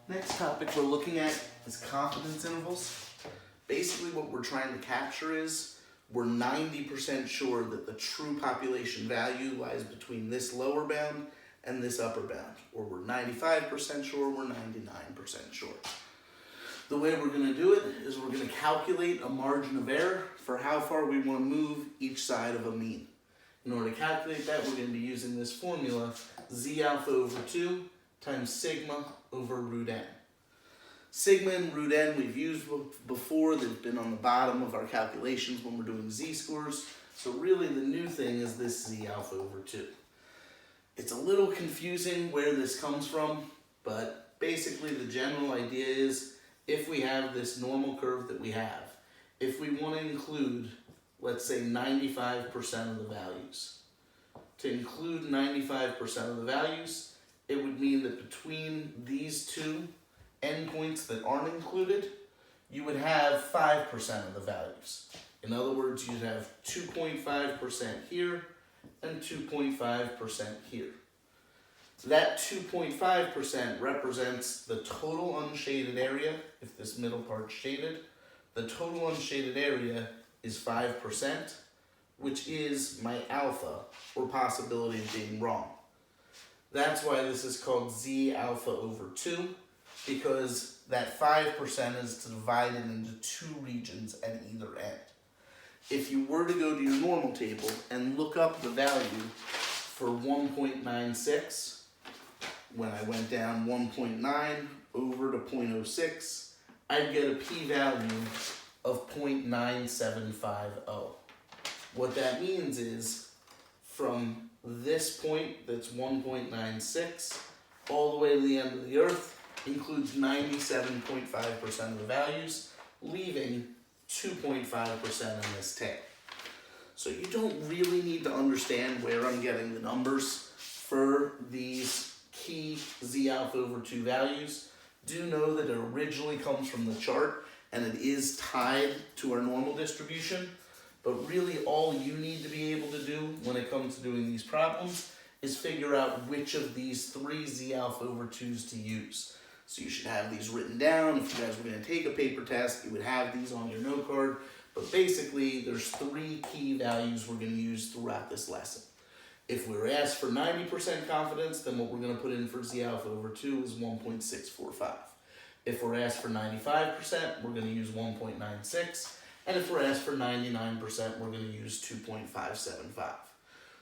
Next topic we're looking at is confidence intervals. Basically what we're trying to capture is we're 90% sure that the true population value lies between this lower bound and this upper bound, or we're 95% sure, we're 99% sure. The way we're going to do it is we're going to calculate a margin of error for how far we want to move each side of a mean. In order to calculate that, we're going to be using this formula, z alpha over 2 times sigma over root n. Sigma and root n we've used before. They've been on the bottom of our calculations when we're doing z-scores. So really the new thing is this z alpha over 2. It's a little confusing where this comes from, but basically the general idea is if we have this normal curve that we have, if we want to include, let's say 95% of the values, to include 95% of the values, it would mean that between these two endpoints that aren't included, you would have 5% of the values. In other words, you'd have 2.5% here and 2.5% here. That 2.5% represents the total unshaded area. If this middle part's shaded, the total unshaded area is 5%, which is my alpha, or possibility of being wrong. That's why this is called z alpha over 2, because that 5% is divided into two regions at either end. If you were to go to your normal table and look up the value for 1.96, when I went down 1.9 over to 0.06, I'd get a p-value of 0.9750. What that means is from this point, that's 1.96, all the way to the end of the earth, includes 97.5% of the values, leaving 2.5% in this tail. So you don't really need to understand where I'm getting the numbers for these key z alpha over 2 values. Do know that it originally comes from the chart and it is tied to our normal distribution, but really all you need to be able to do when it comes to doing these problems is figure out which of these three z alpha over 2's to use. So you should have these written down. If you guys were going to take a paper test, you would have these on your note card. But basically, there's three key values we're going to use throughout this lesson. If we were asked for 90% confidence, then what we're going to put in for z alpha over 2 is 1.645. If we're asked for 95%, we're going to use 1.96. And if we're asked for 99%, we're going to use 2.575.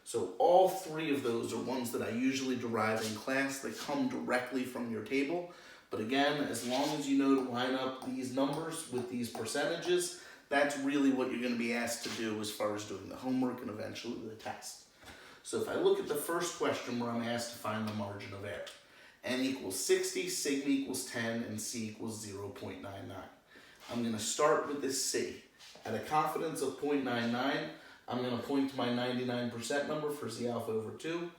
So all three of those are ones that I usually derive in class that come directly from your table. But again, as long as you know to line up these numbers with these percentages, that's really what you're going to be asked to do as far as doing the homework and eventually the test. So if I look at the first question where I'm asked to find the margin of error, n equals 60, sigma equals 10, and c equals 0.99. I'm going to start with this c. At a confidence of 0.99, I'm going to point to my 99% number for z alpha over 2.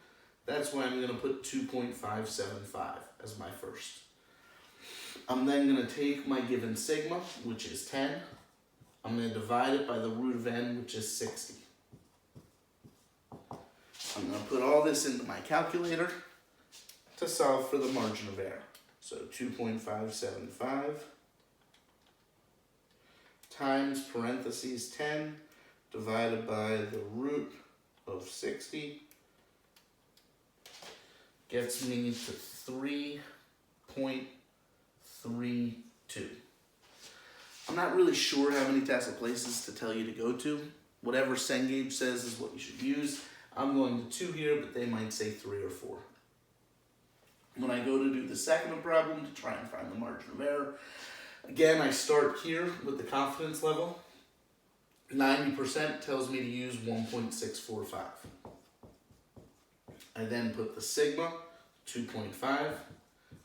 That's why I'm going to put 2.575 as my first. I'm then going to take my given sigma, which is 10. I'm going to divide it by the root of n, which is 60. I'm going to put all this into my calculator to solve for the margin of error. So 2.575 times parentheses 10 divided by the root of 60 gets me to 3.32. I'm not really sure how many decimal places to tell you to go to. Whatever Cengage says is what you should use. I'm going to 2 here, but they might say 3 or 4. When I go to do the second problem to try and find the margin of error, again, I start here with the confidence level. 90% tells me to use 1.645. I then put the sigma, 2.5,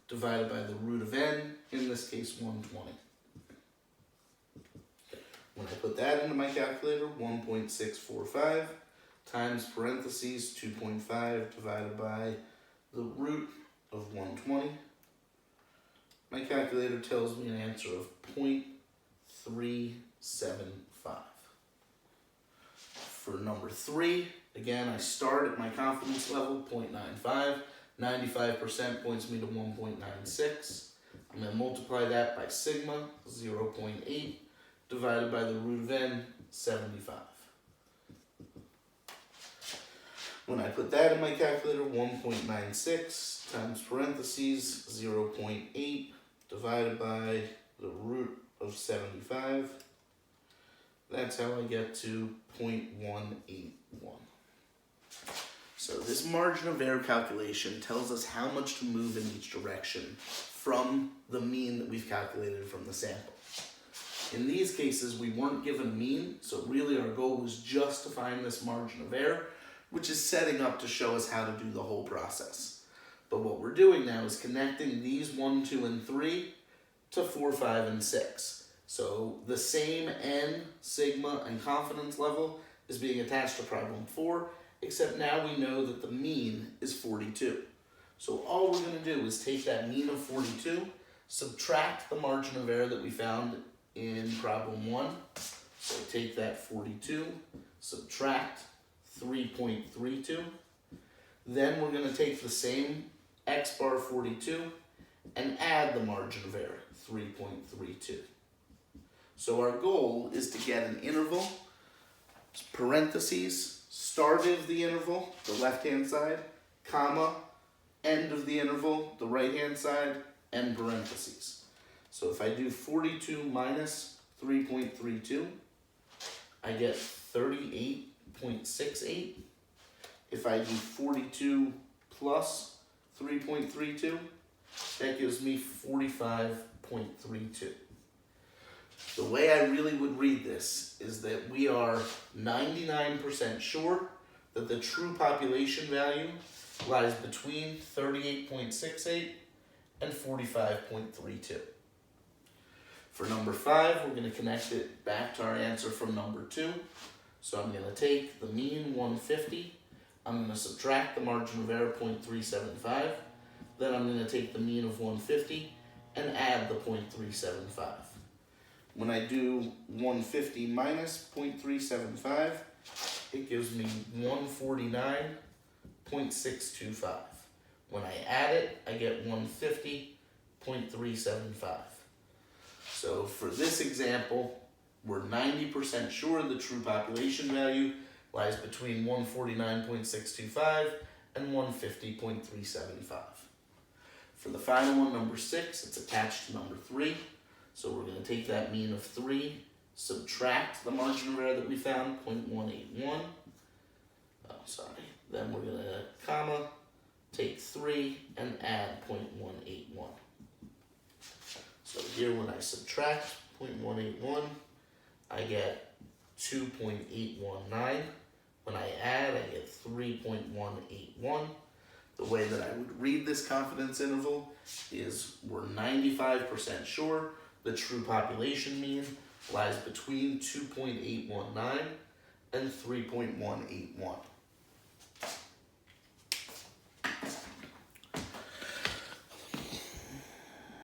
divided by the root of n, in this case 120. When I put that into my calculator, 1.645 times parentheses 2.5 divided by the root of 120. My calculator tells me an answer of 0.375. For number 3, again, I start at my confidence level, 0.95. 95% points me to 1.96. I'm going to multiply that by sigma, 0.8, divided by the root of n, 75. When I put that in my calculator, 1.96 times parentheses 0.8 divided by the root of 75. That's how I get to 0.181. So this margin of error calculation tells us how much to move in each direction from the mean that we've calculated from the sample. In these cases, we weren't given a mean, so really our goal was just to find this margin of error, which is setting up to show us how to do the whole process. But what we're doing now is connecting these 1, 2, and 3 to 4, 5, and 6. So the same n, sigma, and confidence level is being attached to problem 4, except now we know that the mean is 42. So all we're going to do is take that mean of 42, subtract the margin of error that we found in problem 1. So take that 42, subtract 3.32. Then we're going to take the same x bar 42 and add the margin of error, 3.32. So our goal is to get an interval, parentheses, start of the interval, the left-hand side, comma, end of the interval, the right-hand side, and parentheses. So if I do 42 minus 3.32, I get 38.68. If I do 42 plus 3.32, that gives me 45.32. The way I really would read this is that we are 99% sure that the true population value lies between 38.68 and 45.32. For number 5, we're going to connect it back to our answer from number 2. So I'm going to take the mean 150, I'm going to subtract the margin of error 0.375, then I'm going to take the mean of 150 and add the 0.375. When I do 150 minus 0.375, it gives me 149.625. When I add it, I get 150.375. So for this example, we're 90% sure the true population value lies between 149.625 and 150.375. For the final one, number 6, it's attached to number 3. So we're going to take that mean of 3, subtract the margin of error that we found, 0.181. Then we're going to comma, take 3, and add 0.181. So here when I subtract 0.181, I get 2.819. When I add, I get 3.181. The way that I would read this confidence interval is we're 95% sure the true population mean lies between 2.819 and 3.181.